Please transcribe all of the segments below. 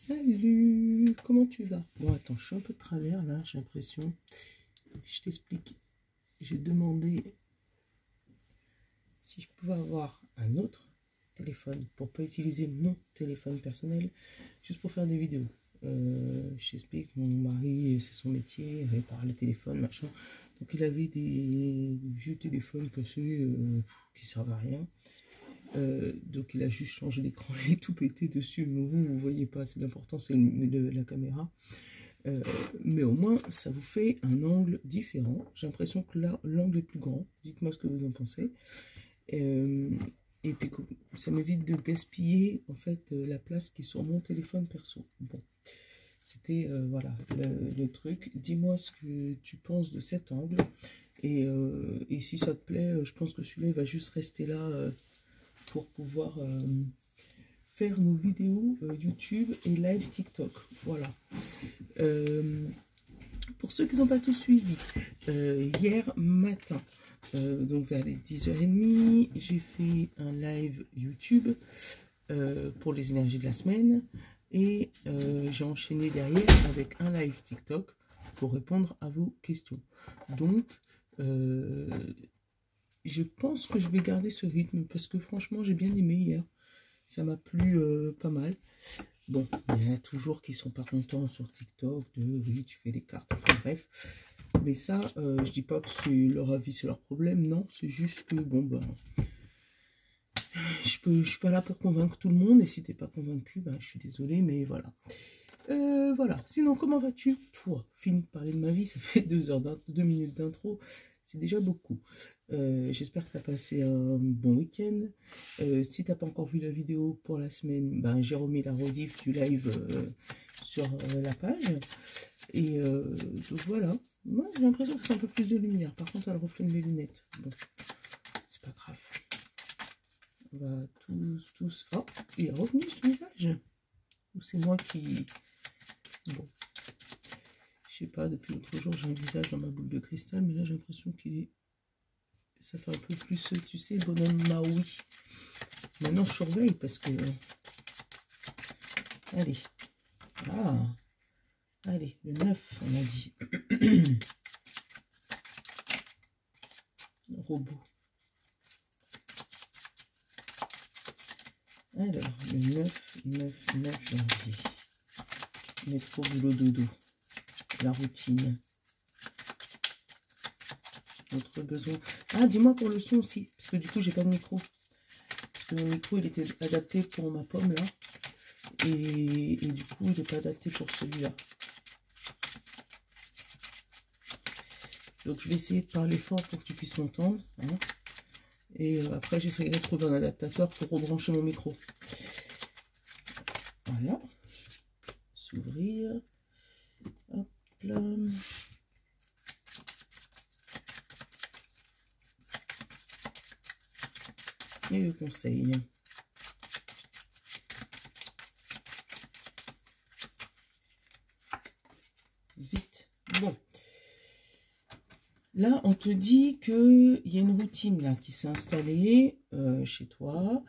Salut, comment tu vas? Bon, attends, je suis un peu de travers là, j'ai l'impression. Je t'explique. J'ai demandé si je pouvais avoir un autre téléphone pour pas utiliser mon téléphone personnel, juste pour faire des vidéos. Je t'explique, mon mari, c'est son métier, il répare les téléphones, machin. Donc il avait des vieux téléphones cassés qui servent à rien. Donc il a juste changé l'écran et tout pété dessus. Mais vous voyez pas, c'est l'important, c'est la caméra. Mais au moins, ça vous fait un angle différent. J'ai l'impression que là, l'angle est plus grand. Dites-moi ce que vous en pensez. Et puis, ça m'évite de gaspiller, en fait, la place qui est sur mon téléphone perso. Bon, c'était, voilà, le truc. Dis-moi ce que tu penses de cet angle. Et si ça te plaît, je pense que celui-là, il va juste rester là pour pouvoir faire nos vidéos YouTube et live TikTok. Voilà. Pour ceux qui n'ont pas tout suivi, hier matin, donc vers les 10h30, j'ai fait un live YouTube pour les énergies de la semaine et j'ai enchaîné derrière avec un live TikTok pour répondre à vos questions. Donc, je pense que je vais garder ce rythme parce que franchement, j'ai bien aimé hier. Ça m'a plu pas mal. Bon, il y en a toujours qui sont pas contents sur TikTok de oui, tu fais les cartes, enfin bref. Mais ça, je dis pas que c'est leur avis, c'est leur problème. Non, c'est juste que bon, ben, je suis pas là pour convaincre tout le monde. Et si t'es pas convaincu, ben, je suis désolée, mais voilà. Voilà. Sinon, comment vas-tu? Toi, fini de parler de ma vie, ça fait 2 minutes d'intro. C'est déjà beaucoup. J'espère que tu as passé un bon week-end. Si tu n'as pas encore vu la vidéo pour la semaine, ben, j'ai remis la rediff du live sur la page. Et donc voilà. Moi, j'ai l'impression que c'est un peu plus de lumière. Par contre, elle reflète mes lunettes. Bon, c'est pas grave. On va tous... Oh, il est revenu ce visage. Ou c'est moi qui... Bon. Je sais pas, depuis l'autre jour, j'ai un visage dans ma boule de cristal, mais là, j'ai l'impression qu'il est... Ça fait un peu plus, tu sais, bonhomme Maui. Maintenant, je surveille parce que... Allez. Ah. Allez, le 9, on a dit. Robot. Alors, le 9 janvier. Métro, boulot, dodo. La routine. Notre besoin. Ah, dis-moi pour le son aussi. Parce que du coup, j'ai pas de micro. Parce que mon micro, il était adapté pour ma pomme, là. Et du coup, il n'est pas adapté pour celui-là. Donc, je vais essayer de parler fort pour que tu puisses m'entendre. Hein. Et après, j'essaierai de trouver un adaptateur pour rebrancher mon micro. Voilà. S'ouvrir. Hop là. Et le conseil. Vite. Bon. Là, on te dit qu'il y a une routine là, qui s'est installée chez toi.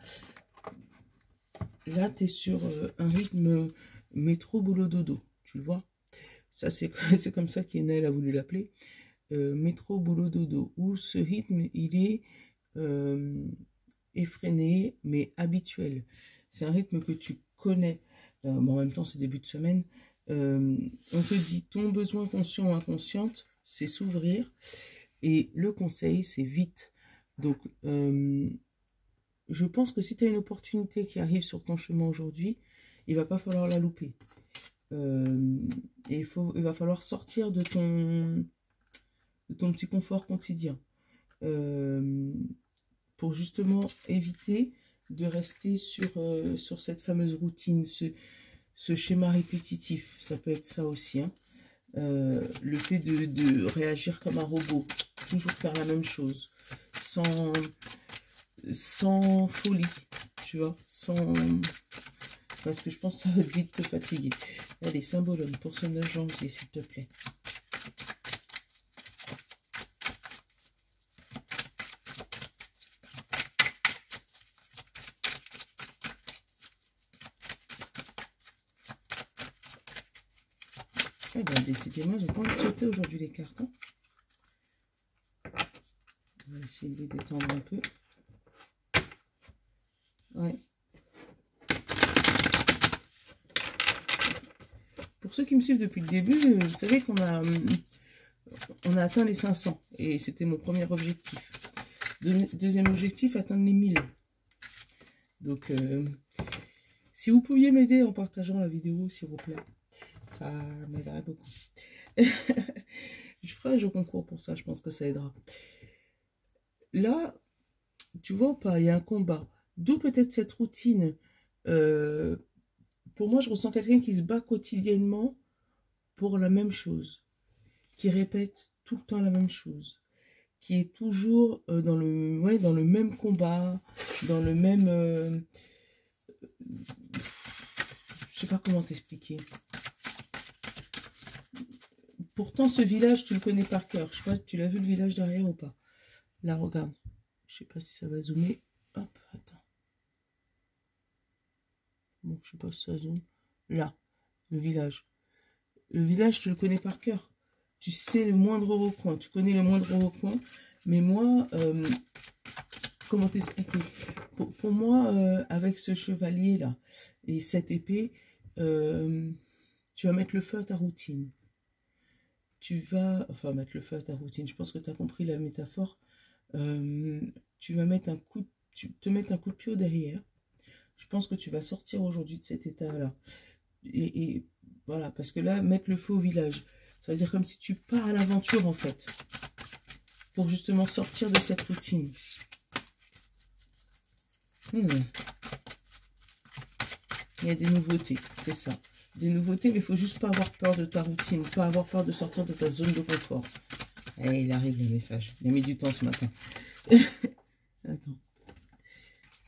Là, tu es sur un rythme métro, boulot, dodo. Tu le vois? Ça, c'est comme ça qu'Enel a voulu l'appeler. Métro, boulot, dodo. Où ce rythme, il est effréné, mais habituel. C'est un rythme que tu connais. Bon, en même temps, c'est début de semaine. On te dit ton besoin conscient ou inconsciente, c'est s'ouvrir. Et le conseil, c'est vite. Donc, je pense que si tu as une opportunité qui arrive sur ton chemin aujourd'hui, il va pas falloir la louper. Et il va falloir sortir de ton petit confort quotidien. Pour justement éviter de rester sur cette fameuse routine, ce schéma répétitif. Ça peut être ça aussi. Hein. Le fait de réagir comme un robot, toujours faire la même chose, sans folie, tu vois, parce que je pense que ça va vite te fatiguer. Allez, symbolone pour ce 9 janvier, s'il te plaît. Eh ben, décidément, j'ai pas envie de sauter aujourd'hui les cartes. Hein. On va essayer de les détendre un peu. Ouais. Pour ceux qui me suivent depuis le début, vous savez qu'on a atteint les 500. Et c'était mon premier objectif. Deuxième objectif, atteindre les 1000. Donc, si vous pouviez m'aider en partageant la vidéo, s'il vous plaît, ça m'aiderait beaucoup. Je ferai un jeu concours pour ça, je pense que ça aidera. Là, tu vois ou pas, il y a un combat. D'où peut-être cette routine. Pour moi, je ressens quelqu'un qui se bat quotidiennement pour la même chose. Qui répète tout le temps la même chose. Qui est toujours dans le même combat, dans le même... je sais pas comment t'expliquer. Pourtant, ce village, tu le connais par cœur. Je sais pas, tu l'as vu le village derrière ou pas? Là, regarde. Je sais pas si ça va zoomer. Hop, attends. Bon, je sais pas si ça zoome. Là, le village. Le village, tu le connais par cœur. Tu sais le moindre recoin. Tu connais le moindre recoin. Mais moi, comment t'expliquer? Pour moi, avec ce chevalier-là et cette épée, tu vas mettre le feu à ta routine. Tu vas... Enfin, mettre le feu à ta routine. Je pense que tu as compris la métaphore. Tu vas mettre te mettre un coup de pied derrière. Je pense que tu vas sortir aujourd'hui de cet état-là. Et voilà, parce que là, mettre le feu au village, ça veut dire comme si tu pars à l'aventure, en fait. Pour justement sortir de cette routine. Il y a des nouveautés, c'est ça. Des nouveautés, mais il faut juste pas avoir peur de ta routine, pas avoir peur de sortir de ta zone de confort. Et il arrive le message. Il a mis du temps ce matin. Attends.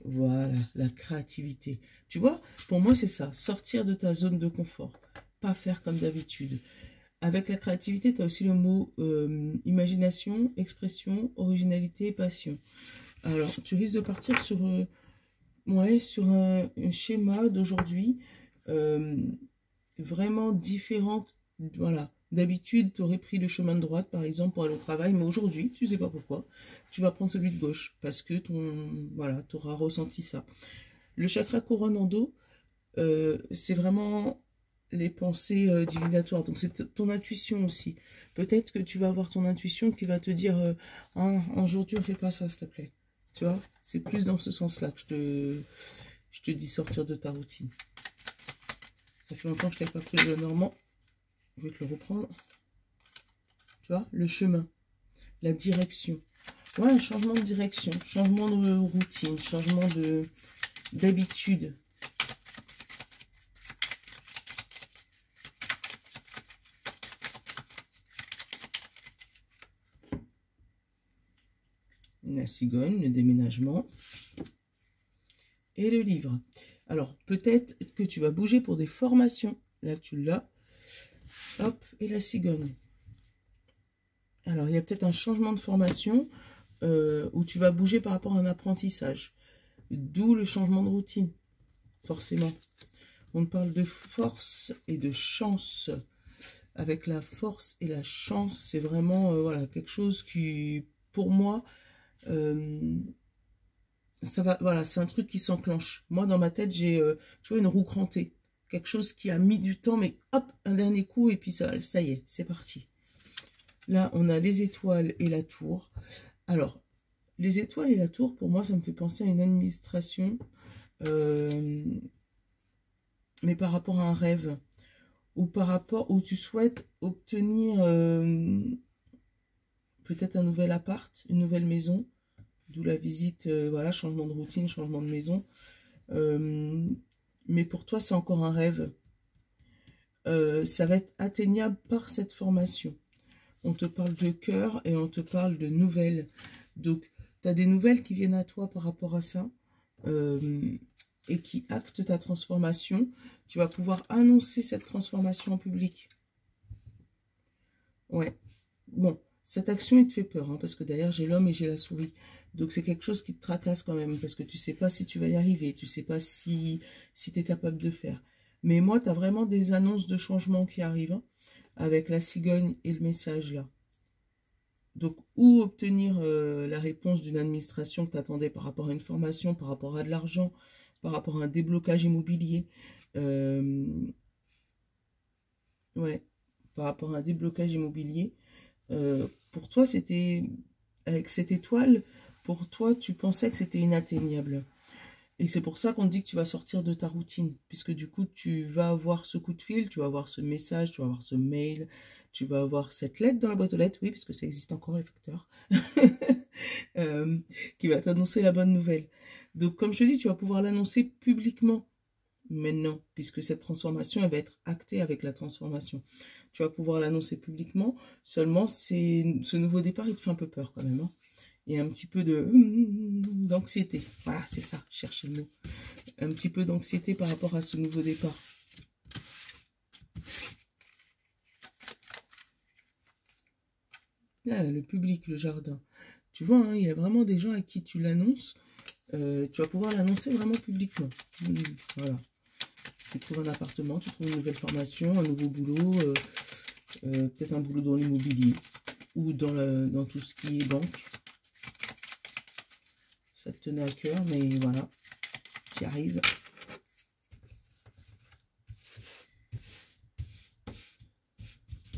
Voilà, la créativité. Tu vois, pour moi, c'est ça. Sortir de ta zone de confort. Pas faire comme d'habitude. Avec la créativité, tu as aussi le mot imagination, expression, originalité, passion. Alors, tu risques de partir sur, sur un schéma d'aujourd'hui vraiment différent. Voilà. D'habitude, tu aurais pris le chemin de droite, par exemple, pour aller au travail, mais aujourd'hui, tu ne sais pas pourquoi, tu vas prendre celui de gauche, parce que tu auras ressenti ça. Le chakra couronne en dos, c'est vraiment les pensées divinatoires, donc c'est ton intuition aussi. Peut-être que tu vas avoir ton intuition qui va te dire aujourd'hui, on ne fait pas ça, s'il te plaît. Tu vois, c'est plus dans ce sens-là que je te dis sortir de ta routine. Ça fait longtemps que je n'ai pas pris le normand. Je vais te le reprendre. Tu vois, le chemin, la direction. Ouais, un changement de direction, changement de routine, changement d'habitude. La cigogne, le déménagement. Et le livre. Alors, peut-être que tu vas bouger pour des formations. Là, tu l'as. Hop, et la cigogne. Alors, il y a peut-être un changement de formation où tu vas bouger par rapport à un apprentissage. D'où le changement de routine, forcément. On parle de force et de chance. Avec la force et la chance, c'est vraiment voilà, quelque chose qui, pour moi, ça va, voilà, c'est un truc qui s'enclenche. Moi, dans ma tête, j'ai tu vois, une roue crantée. Quelque chose qui a mis du temps, mais hop, un dernier coup, et puis ça y est, c'est parti. Là, on a les étoiles et la tour. Alors, les étoiles et la tour, pour moi, ça me fait penser à une administration, mais par rapport à un rêve, ou par rapport où tu souhaites obtenir peut-être un nouvel appart, une nouvelle maison, d'où la visite, voilà, changement de routine, changement de maison. Mais pour toi, c'est encore un rêve. Ça va être atteignable par cette formation. On te parle de cœur et on te parle de nouvelles. Donc, tu as des nouvelles qui viennent à toi par rapport à ça et qui actent ta transformation. Tu vas pouvoir annoncer cette transformation en public. Ouais. Bon, cette action, il te fait peur, hein, parce que derrière, j'ai l'homme et j'ai la souris. Donc, c'est quelque chose qui te tracasse quand même, parce que tu ne sais pas si tu vas y arriver, tu ne sais pas si tu es capable de faire. Mais moi, tu as vraiment des annonces de changement qui arrivent. Hein. avec la cigogne et le message là. Donc, ou obtenir la réponse d'une administration que tu attendais par rapport à une formation, par rapport à de l'argent, par rapport à un déblocage immobilier. Ouais, par rapport à un déblocage immobilier. Pour toi, c'était... Avec cette étoile, pour toi, tu pensais que c'était inatteignable. Et c'est pour ça qu'on te dit que tu vas sortir de ta routine. Puisque du coup, tu vas avoir ce coup de fil, tu vas avoir ce message, tu vas avoir ce mail, tu vas avoir cette lettre dans la boîte aux lettres, oui, parce que ça existe encore, les facteurs, qui va t'annoncer la bonne nouvelle. Donc, comme je te dis, tu vas pouvoir l'annoncer publiquement maintenant, puisque cette transformation, elle va être actée avec la transformation. Tu vas pouvoir l'annoncer publiquement, seulement ce nouveau départ, il te fait un peu peur quand même, hein. Il y a un petit peu d'anxiété. Voilà, c'est ça, cherchez le mot. Un petit peu d'anxiété par rapport à ce nouveau départ. Là, le public, le jardin. Tu vois, hein, il y a vraiment des gens à qui tu l'annonces. Tu vas pouvoir l'annoncer vraiment publiquement. Voilà. Tu trouves un appartement, tu trouves une nouvelle formation, un nouveau boulot, peut-être un boulot dans l'immobilier ou dans tout ce qui est banque. Ça te tenait à cœur, mais voilà, tu y arrives.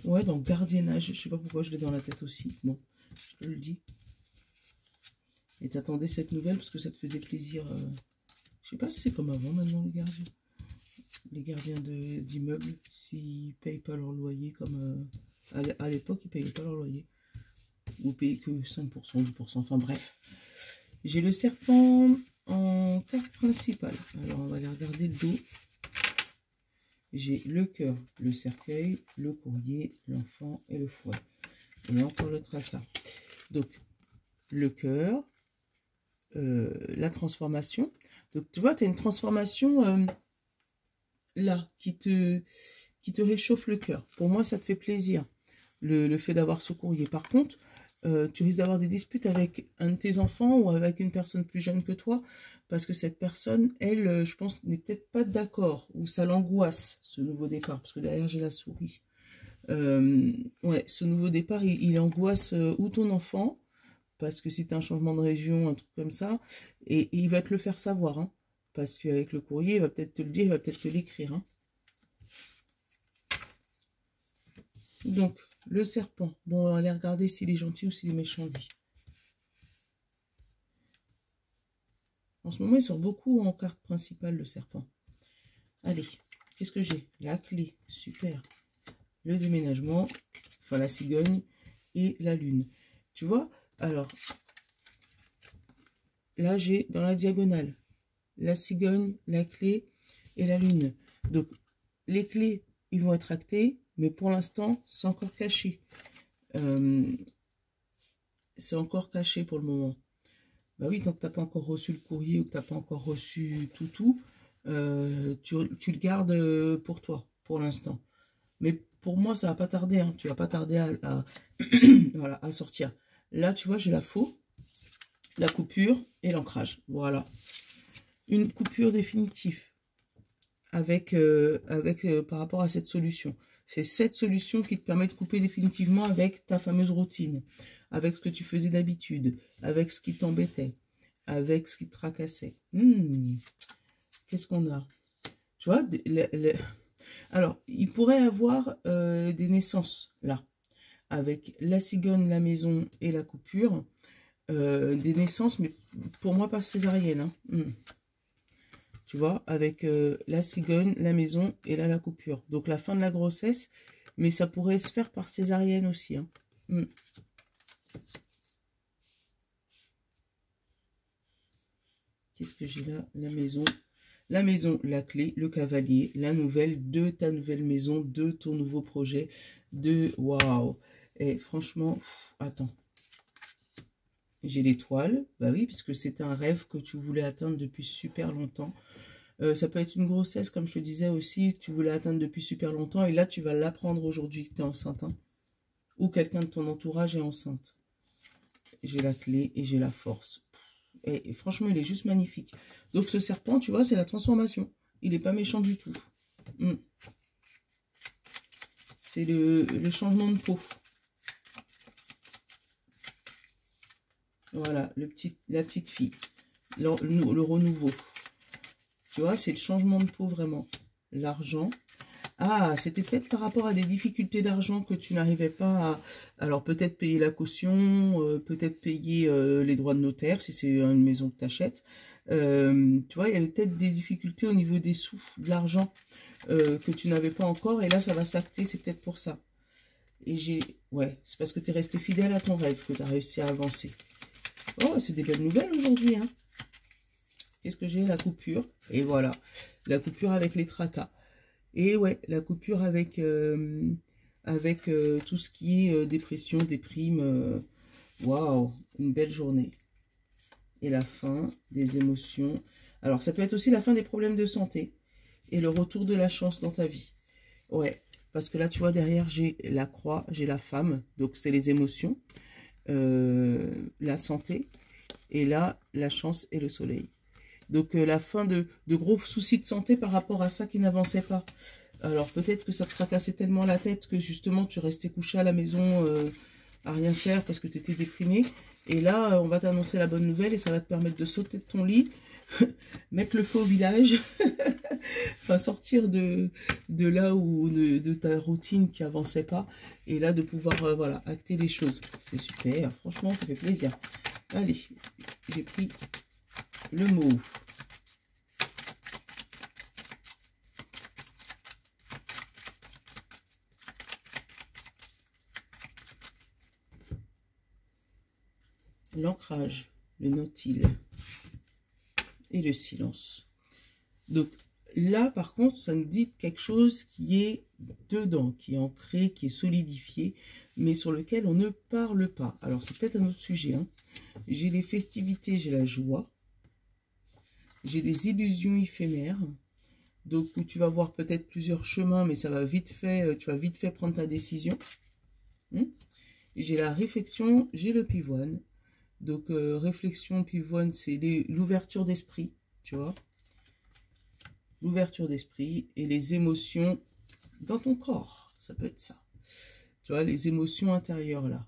Ouais, dans gardiennage, je sais pas pourquoi je l'ai dans la tête aussi. Bon, je te le dis. Et t'attendais cette nouvelle parce que ça te faisait plaisir. Je sais pas si c'est comme avant maintenant les gardiens. Les gardiens d'immeubles, s'ils payent pas leur loyer comme à l'époque, ils payaient pas leur loyer. Ou payaient que 5%, 10%, enfin bref. J'ai le serpent en carte principale. Alors on va aller regarder le dos. J'ai le cœur, le cercueil, le courrier, l'enfant et le fouet. Et encore le tracas. Donc le cœur, la transformation. Donc tu vois, tu as une transformation là qui te réchauffe le cœur. Pour moi, ça te fait plaisir, le fait d'avoir ce courrier. Par contre, tu risques d'avoir des disputes avec un de tes enfants ou avec une personne plus jeune que toi, parce que cette personne, elle, je pense, n'est peut-être pas d'accord, ou ça l'angoisse, ce nouveau départ, parce que derrière, j'ai la souris. Ouais, ce nouveau départ, il angoisse ou ton enfant, parce que si tu as un changement de région, un truc comme ça, et il va te le faire savoir, hein, parce qu'avec le courrier, il va peut-être te le dire, il va peut-être te l'écrire, hein. Donc, le serpent. Bon, on va aller regarder s'il est gentil ou s'il est méchant, lui. En ce moment, il sort beaucoup en carte principale, le serpent. Allez, qu'est-ce que j'ai? La clé, super. Le déménagement, enfin la cigogne et la lune. Tu vois? Alors, là, j'ai dans la diagonale la cigogne, la clé et la lune. Donc, les clés, ils vont être actés, mais pour l'instant, c'est encore caché. C'est encore caché pour le moment. Bah oui, tant que tu n'as pas encore reçu le courrier ou que tu n'as pas encore reçu tout, tu le gardes pour toi, pour l'instant. Mais pour moi, ça va pas tarder, hein. Tu vas pas tarder voilà, à sortir. Là, tu vois, j'ai la faux, la coupure et l'ancrage. Voilà. Une coupure définitive avec par rapport à cette solution. C'est cette solution qui te permet de couper définitivement avec ta fameuse routine, avec ce que tu faisais d'habitude, avec ce qui t'embêtait, avec ce qui te tracassait. Qu'est-ce qu'on a? Tu vois, alors, il pourrait avoir des naissances, là, avec la cigogne, la maison et la coupure. Des naissances, mais pour moi, pas césarienne, hein. Tu vois, avec la cigogne, la maison et là, la coupure. Donc, la fin de la grossesse, mais ça pourrait se faire par césarienne aussi, hein. Qu'est-ce que j'ai là? La maison, la clé, le cavalier, la nouvelle de ta nouvelle maison, de ton nouveau projet, de... Waouh! Et franchement, attends. J'ai l'étoile, bah oui, puisque c'est un rêve que tu voulais atteindre depuis super longtemps. Ça peut être une grossesse, comme je te disais aussi, que tu voulais atteindre depuis super longtemps. Et là, tu vas l'apprendre aujourd'hui que tu es enceinte, hein. Ou quelqu'un de ton entourage est enceinte. J'ai la clé et j'ai la force. Et franchement, il est juste magnifique. Donc, ce serpent, tu vois, c'est la transformation. Il n'est pas méchant du tout. c'est le changement de peau. Voilà, la petite fille. Le renouveau. Tu vois, c'est le changement de peau vraiment. L'argent. Ah, c'était peut-être par rapport à des difficultés d'argent que tu n'arrivais pas à... Alors, peut-être payer la caution, peut-être payer les droits de notaire, si c'est une maison que tu achètes. Tu vois, il y avait peut-être des difficultés au niveau des sous, de l'argent, que tu n'avais pas encore. Et là, ça va s'acter, c'est peut-être pour ça. Et j'ai... Ouais, c'est parce que tu es resté fidèle à ton rêve que tu as réussi à avancer. Oh, c'est des belles nouvelles aujourd'hui, hein. Qu'est-ce que j'ai? La coupure. Et voilà, la coupure avec les tracas. Et ouais, la coupure avec, tout ce qui est dépression, déprime. Waouh, une belle journée. Et la fin des émotions. Alors, ça peut être aussi la fin des problèmes de santé. Et le retour de la chance dans ta vie. Ouais, parce que là, tu vois, derrière, j'ai la croix, j'ai la femme. Donc, c'est les émotions, la santé. Et là, la chance et le soleil. Donc, la fin de gros soucis de santé par rapport à ça qui n'avançait pas. Alors, peut-être que ça te fracassait tellement la tête que, justement, tu restais couché à la maison à rien faire parce que tu étais déprimé. Et là, on va t'annoncer la bonne nouvelle et ça va te permettre de sauter de ton lit, mettre le feu au village, enfin, sortir de là où, de ta routine qui avançait pas. Et là, de pouvoir, voilà, acter des choses. C'est super. Franchement, ça fait plaisir. Allez, j'ai pris le mot. L'ancrage, le nautile et le silence. Donc là, par contre, ça nous dit quelque chose qui est dedans, qui est ancré, qui est solidifié, mais sur lequel on ne parle pas. Alors, c'est peut-être un autre sujet, hein. J'ai les festivités, j'ai la joie. J'ai des illusions éphémères. Donc, où tu vas voir peut-être plusieurs chemins, mais ça va vite fait, tu vas vite fait prendre ta décision. J'ai la réflexion, j'ai le pivoine. Donc, réflexion, pivoine, c'est l'ouverture d'esprit, tu vois. L'ouverture d'esprit et les émotions dans ton corps. Ça peut être ça. Tu vois, les émotions intérieures, là.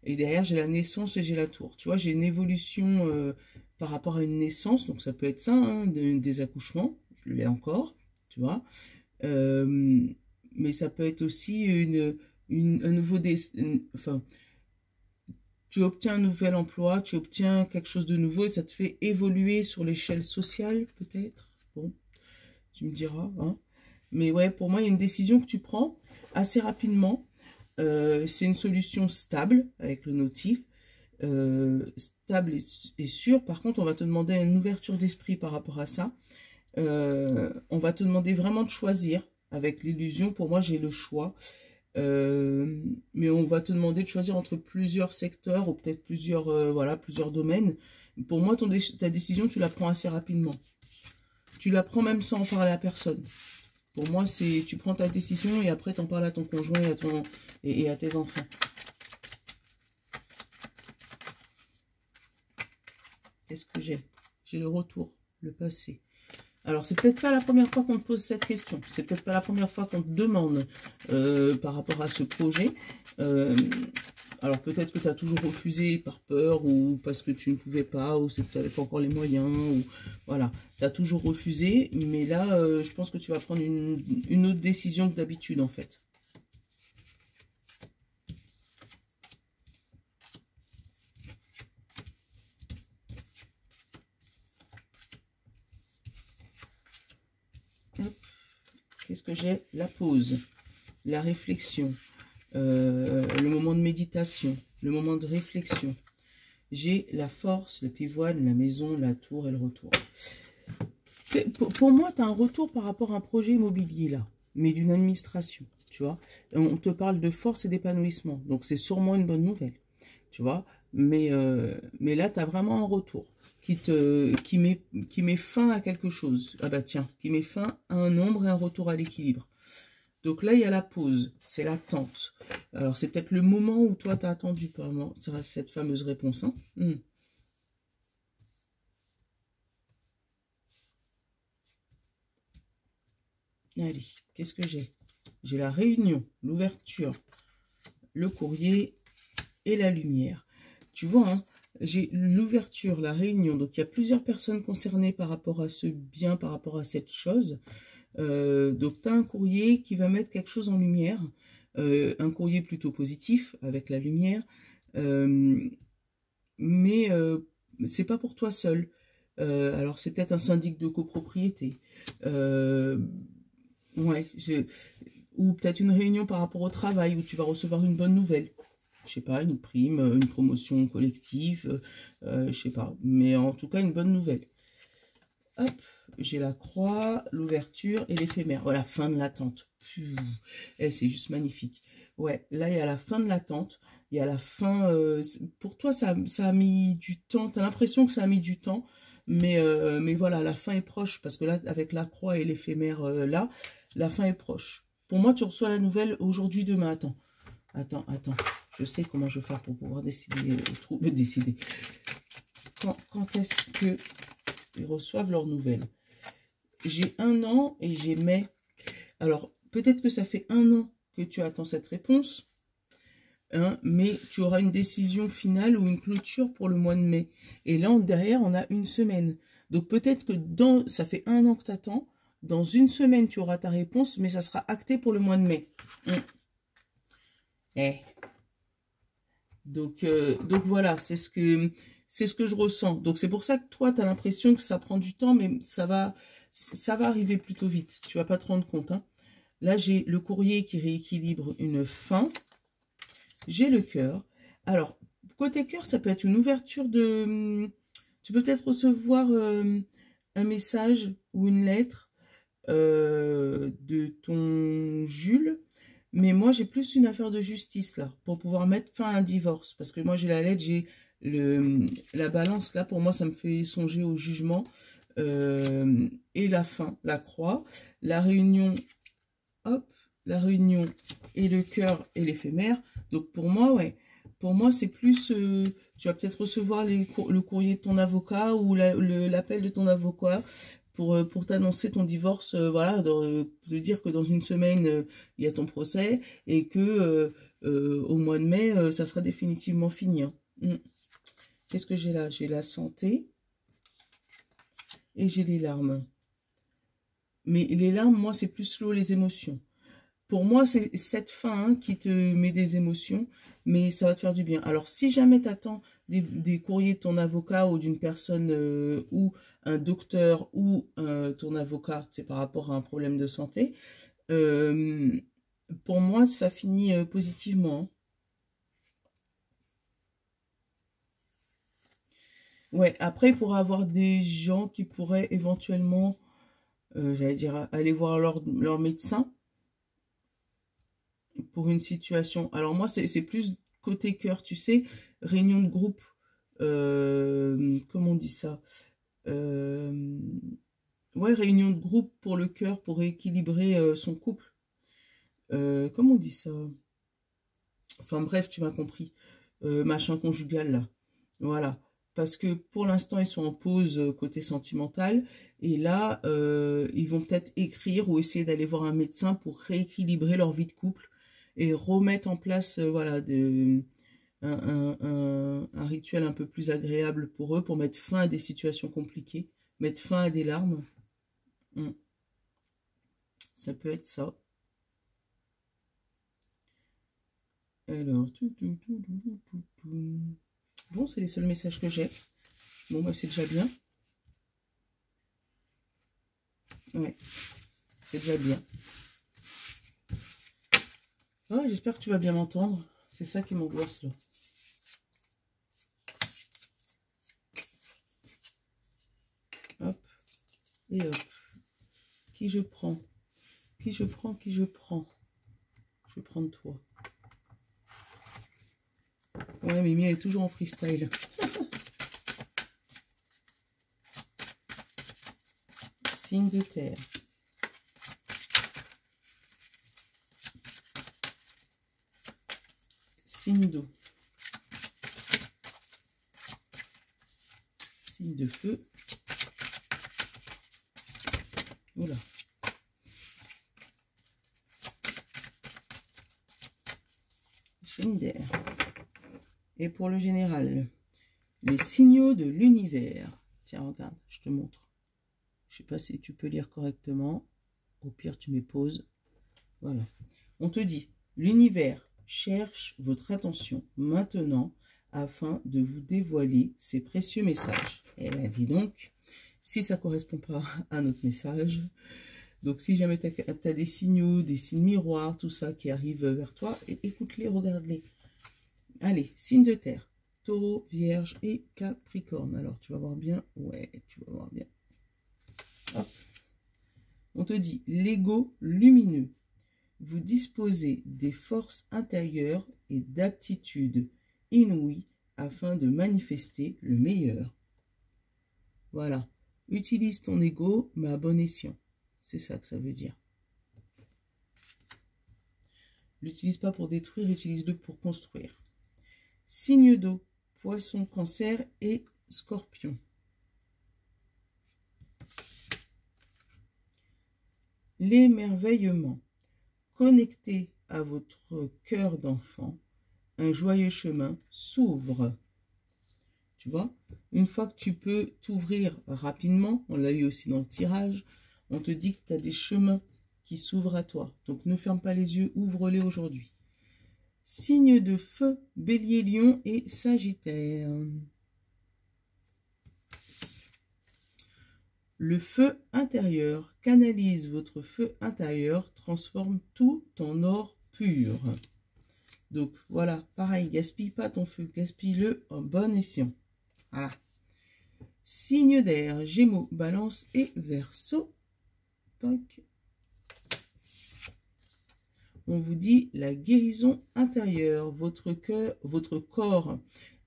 Et derrière, j'ai la naissance et j'ai la tour. Tu vois, j'ai une évolution par rapport à une naissance. Donc, ça peut être ça, hein, des accouchements. Je l'ai encore, tu vois. Mais ça peut être aussi un nouveau... Enfin... Tu obtiens un nouvel emploi, tu obtiens quelque chose de nouveau et ça te fait évoluer sur l'échelle sociale, peut-être. Bon, tu me diras. Hein. Mais ouais, pour moi, il y a une décision que tu prends assez rapidement. C'est une solution stable avec le nautile. Stable et sûre. Par contre, on va te demander une ouverture d'esprit par rapport à ça. On va te demander vraiment de choisir. Avec l'illusion, pour moi, j'ai le choix. Mais on va te demander de choisir entre plusieurs secteurs ou peut-être plusieurs, voilà, plusieurs domaines. Pour moi, ta décision, tu la prends assez rapidement. Tu la prends même sans en parler à personne. Pour moi, c'est tu prends ta décision et après, tu en parles à ton conjoint et à tes enfants. Qu'est-ce que j'ai? J'ai le retour, le passé. Alors, c'est peut-être pas la première fois qu'on te pose cette question. C'est peut-être pas la première fois qu'on te demande par rapport à ce projet. Alors, peut-être que tu as toujours refusé par peur ou parce que tu ne pouvais pas ou c'est que tu n'avais pas encore les moyens. Ou voilà, tu as toujours refusé. Mais là, je pense que tu vas prendre une autre décision que d'habitude, en fait. Qu'est-ce que j'ai? La pause, la réflexion, le moment de méditation, le moment de réflexion. J'ai la force, le pivoine, la maison, la tour et le retour. Pour moi, tu as un retour par rapport à un projet immobilier là, mais d'une administration, tu vois. On te parle de force et d'épanouissement, donc c'est sûrement une bonne nouvelle, tu vois. Mais là, tu as vraiment un retour qui met fin à quelque chose. Ah bah tiens, qui met fin à un nombre et un retour à l'équilibre. Donc là, il y a la pause, c'est l'attente. Alors, c'est peut-être le moment où toi, tu as attendu pendant cette fameuse réponse. Hein. Allez, qu'est-ce que j'ai? j'ai la réunion, l'ouverture, le courrier et la lumière. Tu vois, hein, j'ai l'ouverture, la réunion. Donc, il y a plusieurs personnes concernées par rapport à ce bien, par rapport à cette chose. Donc, tu as un courrier qui va mettre quelque chose en lumière. Un courrier plutôt positif avec la lumière. Mais c'est pas pour toi seul. Alors, c'est peut-être un syndic de copropriété. Ouais, ou peut-être une réunion par rapport au travail où tu vas recevoir une bonne nouvelle. Je sais pas, une prime, une promotion collective, je sais pas. Mais en tout cas, une bonne nouvelle. Hop, j'ai la croix, l'ouverture et l'éphémère. Voilà, fin de l'attente. C'est juste magnifique. Ouais, là, il y a la fin de l'attente. Il y a la fin... pour toi, ça a mis du temps. Tu as l'impression que ça a mis du temps. Mais voilà, la fin est proche. Parce que là, avec la croix et l'éphémère, là, la fin est proche. Pour moi, tu reçois la nouvelle aujourd'hui, demain. Attends. Je sais comment je vais faire pour pouvoir décider. Décider. Quand est-ce que ils reçoivent leurs nouvelles? J'ai 1 an et j'ai mai. Alors, peut-être que ça fait 1 an que tu attends cette réponse. Hein, mais tu auras une décision finale ou une clôture pour le mois de mai. Et là, derrière, on a 1 semaine. Donc, peut-être que ça fait 1 an que tu attends. Dans 1 semaine, tu auras ta réponse, mais ça sera acté pour le mois de mai. Donc voilà, c'est ce que je ressens. Donc c'est pour ça que toi, tu as l'impression que ça prend du temps, mais ça va arriver plutôt vite. Tu vas pas te rendre compte. Hein. Là, j'ai le courrier qui rééquilibre une fin. J'ai le cœur. Alors, côté cœur, ça peut être une ouverture de... Tu peux peut-être recevoir un message ou une lettre de ton Jules. Mais moi, j'ai plus une affaire de justice, là, pour pouvoir mettre fin à un divorce. Parce que moi, j'ai la lettre, j'ai la balance, là, pour moi, ça me fait songer au jugement. Et la fin, la croix, la réunion, hop, la réunion et le cœur et l'éphémère. Donc, pour moi, ouais, pour moi, c'est plus, tu vas peut-être recevoir le courrier de ton avocat ou l'appel de ton avocat pour t'annoncer ton divorce, voilà, de dire que dans 1 semaine, il y a ton procès et que au mois de mai, ça sera définitivement fini. Hein. Qu'est-ce que j'ai là? J'ai la santé et j'ai les larmes. Mais les larmes, moi, c'est plus slow, les émotions. Pour moi, c'est cette fin qui te met des émotions, mais ça va te faire du bien. Alors, si jamais tu attends des courriers de ton avocat ou d'une personne ou un docteur ou ton avocat, c'est par rapport à un problème de santé, pour moi, ça finit positivement. Ouais, après, il pourrait y avoir des gens qui pourraient éventuellement, j'allais dire, aller voir leur médecin pour une situation. Alors moi, c'est plus côté cœur, tu sais, réunion de groupe, comment on dit ça, ouais, réunion de groupe pour le cœur, pour rééquilibrer son couple. Comment on dit ça? Enfin bref, tu m'as compris. Machin conjugal, là. Voilà. Parce que pour l'instant, ils sont en pause côté sentimental. Et là, ils vont peut-être écrire ou essayer d'aller voir un médecin pour rééquilibrer leur vie de couple et remettre en place voilà, un rituel un peu plus agréable pour eux, pour mettre fin à des situations compliquées, mettre fin à des larmes. Ça peut être ça. Alors, bon, c'est les seuls messages que j'ai. Bon, bah, c'est déjà bien. Ouais, c'est déjà bien. Oh, j'espère que tu vas bien m'entendre. C'est ça qui m'angoisse, là. Hop. Et hop. Qui je prends? Qui je prends? Qui je prends? Je vais prendre toi. Ouais, Mimi, elle est toujours en freestyle. Signe de terre. Signe d'eau. Signe de feu. Oula. signe d'air. Et pour le général, les signaux de l'univers. Tiens, regarde, je te montre. Je sais pas si tu peux lire correctement. Au pire, tu mets pause. Voilà. On te dit, l'univers cherche votre attention maintenant afin de vous dévoiler ses précieux messages. Elle a dit donc, si ça ne correspond pas à notre message, donc si jamais tu as des signaux, des signes miroirs, tout ça qui arrive vers toi, écoute-les, regarde-les. Allez, signe de terre, Taureau, Vierge et Capricorne. Alors, tu vas voir bien. Ouais, tu vas voir bien. Hop. On te dit, l'ego lumineux. Vous disposez des forces intérieures et d'aptitudes inouïes afin de manifester le meilleur. Voilà. Utilise ton ego, mais à bon escient. C'est ça que ça veut dire. L'utilise pas pour détruire, utilise-le pour construire. Signe d'eau, Poisson, Cancer et Scorpion. L'émerveillement. Connecté à votre cœur d'enfant, un joyeux chemin s'ouvre. Tu vois, une fois que tu peux t'ouvrir rapidement, on l'a eu aussi dans le tirage, on te dit que tu as des chemins qui s'ouvrent à toi. Donc ne ferme pas les yeux, ouvre-les aujourd'hui. Signe de feu, Bélier, Lion et Sagittaire. Le feu intérieur canalise votre feu intérieur, transforme tout en or pur. Donc voilà, pareil, gaspille pas ton feu, gaspille-le en bon escient. Voilà. Signe d'air, Gémeaux, Balance et Verseau. Toc. On vous dit la guérison intérieure. Votre corps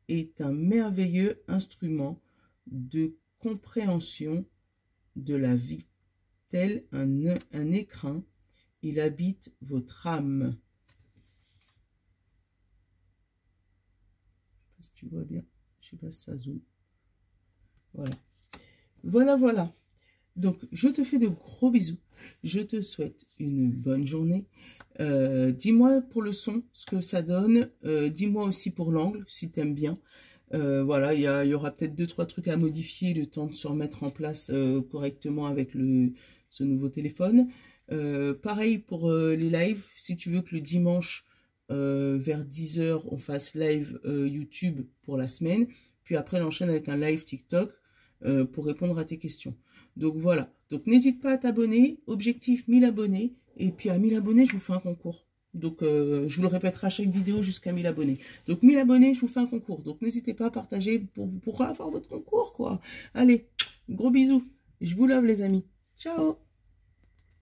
est un merveilleux instrument de compréhension de la vie, tel un écrin. Il habite votre âme. Je sais pas si tu vois bien. Je sais pas si ça zoome. Voilà. Voilà, voilà. Donc, je te fais de gros bisous. Je te souhaite une bonne journée. Dis-moi pour le son ce que ça donne. Dis-moi aussi pour l'angle, si tu aimes bien. Voilà, il y aura peut-être 2-3 trucs à modifier, le temps de se remettre en place correctement avec ce nouveau téléphone. Pareil pour les lives. Si tu veux que le dimanche, vers 10 h, on fasse live YouTube pour la semaine. Puis après, on enchaîne avec un live TikTok pour répondre à tes questions. Donc voilà, donc n'hésite pas à t'abonner, objectif 1000 abonnés, et puis à 1000 abonnés, je vous fais un concours. Donc je vous le répéterai à chaque vidéo jusqu'à 1000 abonnés. Donc 1000 abonnés, je vous fais un concours. Donc n'hésitez pas à partager pour avoir votre concours, quoi. Allez, gros bisous. Je vous love les amis. Ciao.